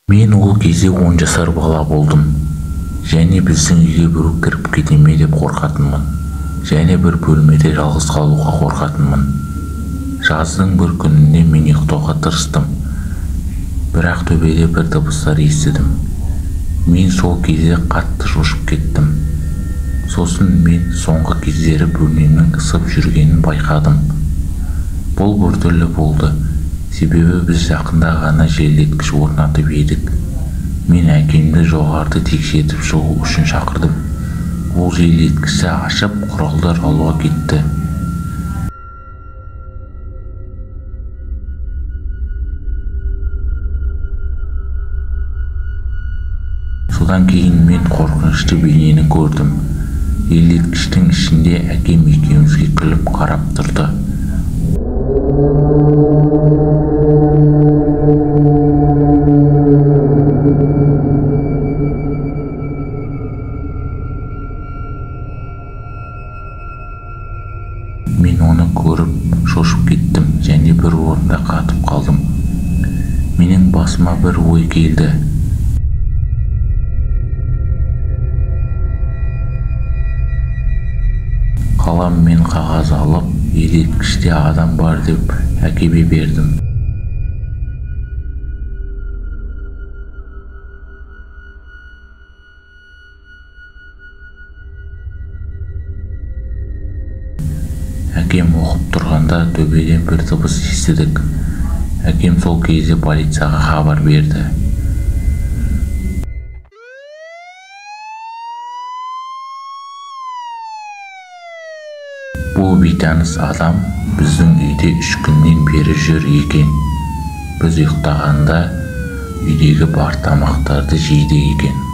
Мен ол кезде 10 жасар бала болдым. Және біздің үйге біреу кіріп кете ме деп қорқатынмын. Және бір бөлмеде жалғыз қалуға қорқатынмын. Жаздың бір күнінде мен ұйықтауға тырыстым. Бірақ төбеде бір дыбыстар естідім. Мен сол кезде қатты шошып кеттім. Сосын мен соңғы кездері бөлмемнің ысып жүргенін байқадым. Бұл біртүрлі болды. Себебі біз жақында ғана желдеткіш орнатып едік. Мен әкемді жоғарды тексертіп шығу үшін шақырдым. Ол желдеткішті ашып, құралдар алуға кетті. Содан кейін мен қорқынышты бейнені көрдім. Желдеткіштің ішінде әкем екеумізге күліп қарап тұрды. Мен оны көріп шошып кеттім және бір орында қатып қалдым. Менің басыма бір ой келді. Қалам мен қағаз алып, желдеткіште адам бар деп әкеме бердім. Әкем оқып тұрғанда төбеден бір дыбыс естідік. Әкем сол кезде полицияға хабар берді. Бұл бейтаныс адам біздің үйде 3 күннен бері жүр екен. Біз ұйықтағанда үйдегі бар тамақтарды жейді екен.